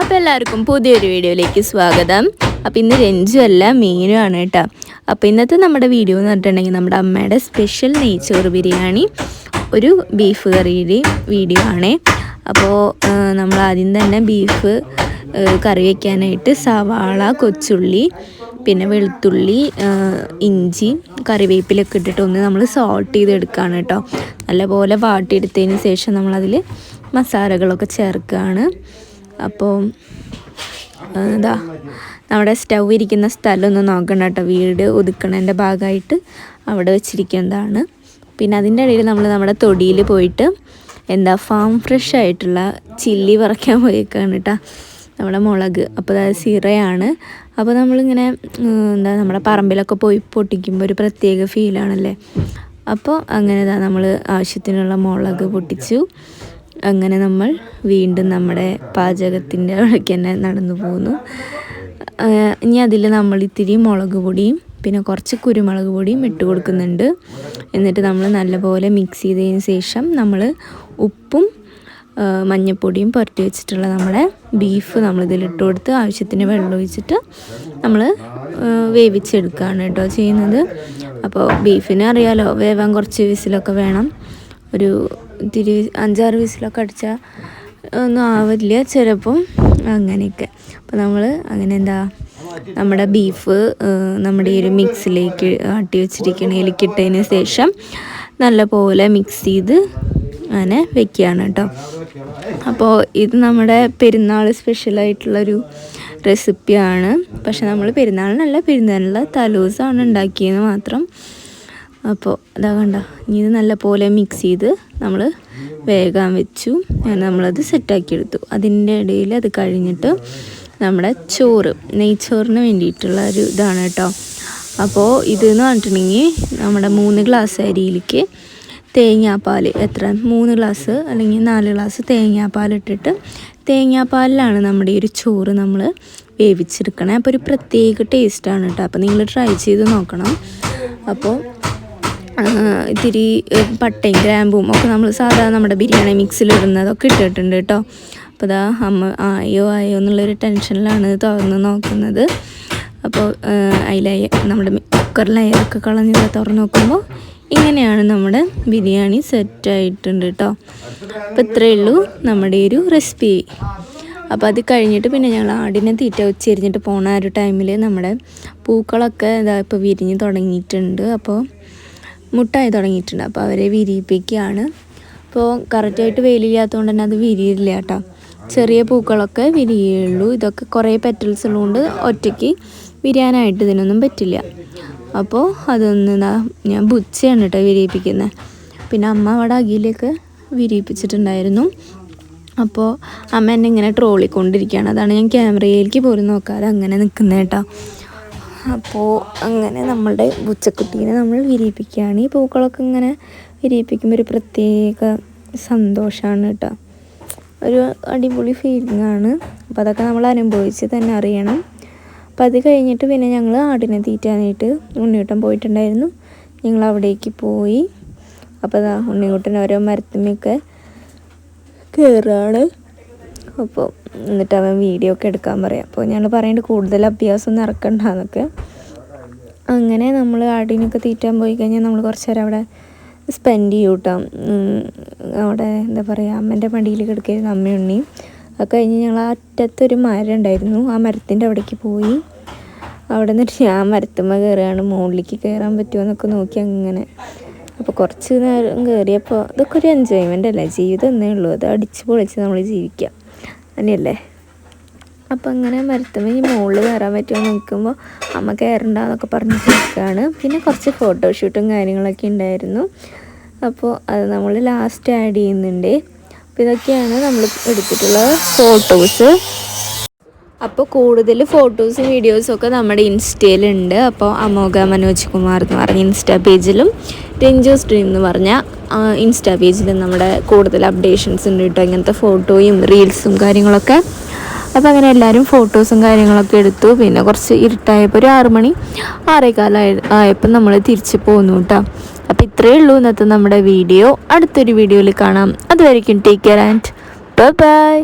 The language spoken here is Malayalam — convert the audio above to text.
അപ്പോൾ എല്ലാവർക്കും പുതിയൊരു വീഡിയോയിലേക്ക് സ്വാഗതം. അപ്പോൾ ഇന്ന് രഞ്ജു അല്ല മീനു ആണ് കേട്ടോ. അപ്പോൾ ഇന്നത്തെ നമ്മുടെ വീഡിയോ എന്ന് പറഞ്ഞിട്ടുണ്ടെങ്കിൽ നമ്മുടെ അമ്മയുടെ സ്പെഷ്യൽ നെയ്ച്ചോറ് ബിരിയാണി ഒരു ബീഫ് കറിയുടെ വീഡിയോ ആണ്. അപ്പോൾ നമ്മൾ ആദ്യം തന്നെ ബീഫ് കറി വയ്ക്കാനായിട്ട് സവാള, കൊച്ചുള്ളി, പിന്നെ വെളുത്തുള്ളി, ഇഞ്ചി, കറിവേപ്പിലൊക്കെ ഇട്ടിട്ട് ഒന്ന് നമ്മൾ സോൾട്ട് ചെയ്തെടുക്കുകയാണ് കേട്ടോ. നല്ലപോലെ വാട്ടിയെടുത്തതിന് ശേഷം നമ്മളതിൽ മസാലകളൊക്കെ ചേർക്കുകയാണ്. അപ്പോൾ ഇതാ നമ്മുടെ സ്റ്റൗ ഇരിക്കുന്ന സ്ഥലം ഒന്ന് നോക്കണം കേട്ടോ. വീട് ഒതുക്കണതിൻ്റെ ഭാഗമായിട്ട് അവിടെ വെച്ചിരിക്കുന്നതാണ്. പിന്നെ അതിൻ്റെ ഇടയിൽ നമ്മൾ നമ്മുടെ തൊടിയിൽ പോയിട്ട് ഫാം ഫ്രഷ് ആയിട്ടുള്ള ചില്ലി പറിക്കാൻ പോയേക്കാണ് കേട്ടോ. നമ്മുടെ മുളക് അപ്പോൾ അത് സീറയാണ്. അപ്പോൾ നമ്മളിങ്ങനെ നമ്മുടെ പറമ്പിലൊക്കെ പോയി പൊട്ടിക്കുമ്പോൾ ഒരു പ്രത്യേക ഫീലാണല്ലേ. അപ്പോൾ അങ്ങനെ നമ്മൾ ആവശ്യത്തിനുള്ള മുളക് പൊട്ടിച്ചു. അങ്ങനെ നമ്മൾ വീണ്ടും നമ്മുടെ പാചകത്തിൻ്റെ അവിടേക്ക് തന്നെ നടന്നു പോകുന്നു. ഇനി അതിൽ നമ്മൾ ഇത്തിരി മുളക് പൊടിയും പിന്നെ കുറച്ച് കുരുമുളക് പൊടിയും ഇട്ട് കൊടുക്കുന്നുണ്ട്. എന്നിട്ട് നമ്മൾ നല്ലപോലെ മിക്സ് ചെയ്തതിന് ശേഷം നമ്മൾ ഉപ്പും മഞ്ഞൾപ്പൊടിയും പുരട്ടി വെച്ചിട്ടുള്ള നമ്മുടെ ബീഫ് നമ്മളിതിലിട്ട് കൊടുത്ത് ആവശ്യത്തിന് വെള്ളം ഒഴിച്ചിട്ട് നമ്മൾ വേവിച്ചെടുക്കുകയാണ് കേട്ടോ ചെയ്യുന്നത്. അപ്പോൾ ബീഫിന് അറിയാലോ വേവാൻ കുറച്ച് വിസിലൊക്കെ വേണം. ഒരു ഇത്തിരി 5-6 വിസിലൊക്കെ അടിച്ചാൽ ഒന്നും ആവില്ല ചിലപ്പം അങ്ങനെയൊക്കെ. അപ്പോൾ നമ്മൾ അങ്ങനെ നമ്മുടെ ബീഫ് നമ്മുടെ ഈ ഒരു മിക്സിലേക്ക് ആട്ടി വെച്ചിരിക്കണേലേക്ക് ഇട്ടതിന് ശേഷം നല്ലപോലെ മിക്സ് ചെയ്ത് അങ്ങനെ വെക്കുകയാണ് കേട്ടോ. അപ്പോൾ ഇത് നമ്മുടെ പെരുന്നാൾ സ്പെഷ്യലായിട്ടുള്ളൊരു റെസിപ്പിയാണ്. പക്ഷെ നമ്മൾ പെരുന്നാളിനുള്ള തലേദിവസമാണ് ഉണ്ടാക്കിയെന്ന് മാത്രം. അപ്പോൾ അതാ കണ്ട, ഇനി ഇത് നല്ലപോലെ മിക്സ് ചെയ്ത് നമ്മൾ വേഗം വെച്ചു. നമ്മളത് സെറ്റാക്കിയെടുത്തു. അതിൻ്റെ ഇടയിൽ അത് കഴിഞ്ഞിട്ട് നമ്മുടെ നെയ്ച്ചോറിന് വേണ്ടിയിട്ടുള്ള ഒരു ഇതാണ് കേട്ടോ. അപ്പോൾ ഇതെന്ന് പറഞ്ഞിട്ടുണ്ടെങ്കിൽ നമ്മുടെ 3 ഗ്ലാസ് അരിയിലേക്ക് തേങ്ങാപ്പാൽ 3 ഗ്ലാസ് അല്ലെങ്കിൽ 4 ഗ്ലാസ് തേങ്ങാപ്പാലിട്ടിട്ട് തേങ്ങാപ്പാലിലാണ് നമ്മുടെ ഈ ഒരു ചോറ് നമ്മൾ വേവിച്ചെടുക്കണേ. അപ്പോൾ ഒരു പ്രത്യേക ടേസ്റ്റാണ് കേട്ടോ. അപ്പോൾ നിങ്ങൾ ട്രൈ ചെയ്ത് നോക്കണം. അപ്പോൾ ഇത്തിരി പട്ടയും ഗ്രാമ്പും ഒക്കെ നമ്മൾ സാധാരണ നമ്മുടെ ബിരിയാണി മിക്സിലിടുന്നതൊക്കെ ഇട്ടിട്ടുണ്ട് കേട്ടോ. അപ്പോൾ അമ്മ ആയോ എന്നുള്ളൊരു ടെൻഷനിലാണ് തുറന്ന് നോക്കുന്നത്. അപ്പോൾ നമ്മുടെ കുക്കറിൽ അയറൊക്കെ കളഞ്ഞ് തുറന്ന് നോക്കുമ്പോൾ ഇങ്ങനെയാണ് നമ്മുടെ ബിരിയാണി സെറ്റായിട്ടുണ്ട് കേട്ടോ. അപ്പോൾ ഇത്രയേ ഉള്ളൂ നമ്മുടെ ഒരു റെസിപ്പി. അപ്പോൾ അത് കഴിഞ്ഞിട്ട് പിന്നെ ഞങ്ങൾ ആടിനെ തീറ്റ ഉച്ചരിഞ്ഞിട്ട് പോണ ആ ഒരു ടൈമിൽ നമ്മുടെ പൂക്കളൊക്കെ ഇപ്പോൾ വിരിഞ്ഞ് തുടങ്ങിയിട്ടുണ്ട്. അപ്പോൾ മുട്ടായി തുടങ്ങിയിട്ടുണ്ട്. അപ്പോൾ അവരെ വിരിയിപ്പിക്കുകയാണ്. അപ്പോൾ കറക്റ്റായിട്ട് വെയിലില്ലാത്തതുകൊണ്ട് തന്നെ അത് വിരിയില്ല കേട്ടോ. ചെറിയ പൂക്കളൊക്കെ വിരിയുള്ളൂ. ഇതൊക്കെ കുറേ പെറ്റൽസ് ഉള്ളതുകൊണ്ട് ഒറ്റയ്ക്ക് വിരിയാനായിട്ട് ഇതിനൊന്നും പറ്റില്ല. അപ്പോൾ അതൊന്ന് ഞാൻ ബുച്ചയാണ് കേട്ടോ വിരിയിപ്പിക്കുന്നത്. പിന്നെ അമ്മ അവിടെ അകിലൊക്കെ വിരിയിപ്പിച്ചിട്ടുണ്ടായിരുന്നു. അപ്പോൾ അമ്മ എന്നെ ഇങ്ങനെ ട്രോളിക്കൊണ്ടിരിക്കുകയാണ്. അതാണ് ഞാൻ ക്യാമറയിലേക്ക് പോലും നോക്കാതെ അങ്ങനെ നിൽക്കുന്നത് കേട്ടോ. അപ്പോൾ അങ്ങനെ നമ്മളുടെ ബുച്ചക്കുട്ടീനെ നമ്മൾ വിരിയിപ്പിക്കുകയാണ്. ഈ പൂക്കളൊക്കെ ഇങ്ങനെ വിരിയിപ്പിക്കുമ്പോൾ ഒരു പ്രത്യേക സന്തോഷമാണ് കേട്ടോ. ഒരു അടിപൊളി ഫീലിംഗാണ്. അപ്പോൾ അതൊക്കെ നമ്മൾ അനുഭവിച്ച് തന്നെ അറിയണം. അപ്പോൾ അത് കഴിഞ്ഞിട്ട് പിന്നെ ഞങ്ങൾ ആടിനെ തീറ്റാനായിട്ട് ഉണ്ണിക്കുട്ടൻ പോയിട്ടുണ്ടായിരുന്നു. ഞങ്ങൾ അവിടേക്ക് പോയി. അപ്പോൾ ഉണ്ണിക്കുട്ടൻ ഓരോ മരത്തുമ്മയൊക്കെ കയറാണ്. അപ്പോൾ എന്നിട്ട് അവൻ വീഡിയോ ഒക്കെ എടുക്കാൻ പറയാം. അപ്പോൾ ഞങ്ങൾ പറയുന്നുണ്ട് കൂടുതൽ അഭ്യാസം ഇറക്കണ്ടെന്നൊക്കെ. അങ്ങനെ നമ്മൾ ആടിനൊക്കെ തീറ്റാൻ പോയി കഴിഞ്ഞാൽ നമ്മൾ കുറച്ച് നേരം അവിടെ സ്പെൻഡ് ചെയ്യും കേട്ടോ. അവിടെ അമ്മേൻ്റെ മടിയിൽ കിടക്കരുത് അമ്മയുണ്ണിയും. അത് കഴിഞ്ഞ് ഞങ്ങൾ ആ അറ്റത്തൊരു മരം ഉണ്ടായിരുന്നു. ആ മരത്തിൻ്റെ അവിടേക്ക് പോയി. അവിടെ നിന്നിട്ട് ഞാൻ മരത്തുമ്മ കയറുകയാണ്. മുകളിലേക്ക് കയറാൻ പറ്റുമോ എന്നൊക്കെ നോക്കി അങ്ങനെ. അപ്പോൾ കുറച്ച് നേരം കയറിയപ്പോൾ ഇതൊക്കെ ഒരു എൻജോയ്മെൻ്റ് അല്ലേ. ജീവിതം എന്നേ ഉള്ളൂ. അത് അടിച്ച് പൊളിച്ച് നമ്മൾ ജീവിക്കാം അങ്ങനെയല്ലേ. അപ്പോൾ അങ്ങനെ മരത്തുമ്മ ഈ മുകളിൽ കയറാൻ പറ്റുമോ നോക്കുമ്പോൾ അമ്മ കയറണ്ടെന്നൊക്കെ പറഞ്ഞ് നിൽക്കുകയാണ്. പിന്നെ കുറച്ച് ഫോട്ടോഷൂട്ടും കാര്യങ്ങളൊക്കെ ഉണ്ടായിരുന്നു. അപ്പോൾ അത് നമ്മൾ ലാസ്റ്റ് ആഡ് ചെയ്യുന്നുണ്ട്. അപ്പോൾ ഇതൊക്കെയാണ് നമ്മൾ എടുത്തിട്ടുള്ള ഫോട്ടോസ്. അപ്പോൾ കൂടുതൽ ഫോട്ടോസും വീഡിയോസും ഒക്കെ നമ്മുടെ ഇൻസ്റ്റയിലുണ്ട്. അപ്പോൾ അമോഘ മനോജ് കുമാർ എന്ന് പറഞ്ഞ ഇൻസ്റ്റാ പേജിലും രഞ്ജു സ്ട്രീം എന്ന് പറഞ്ഞ ഇൻസ്റ്റാ പേജിലും നമ്മുടെ കൂടുതൽ അപ്ഡേഷൻസ് ഉണ്ട് കേട്ടോ. ഇങ്ങനത്തെ ഫോട്ടോയും റീൽസും കാര്യങ്ങളൊക്കെ. അപ്പോൾ അങ്ങനെ എല്ലാവരും ഫോട്ടോസും കാര്യങ്ങളൊക്കെ എടുത്തു. പിന്നെ കുറച്ച് ഇരുട്ടായപ്പോൾ ഒരു 6 മണി 6:15 ആയപ്പോൾ നമ്മൾ തിരിച്ച് പോന്നു കേട്ടോ. അപ്പോൾ ഇത്രയേ ഉള്ളൂ ഇന്നത്തെ നമ്മുടെ വീഡിയോ. അടുത്തൊരു വീഡിയോയിൽ കാണാം. അതുവരെയ്ക്കും ടേക്ക് കെയർ ആൻഡ് ബൈ.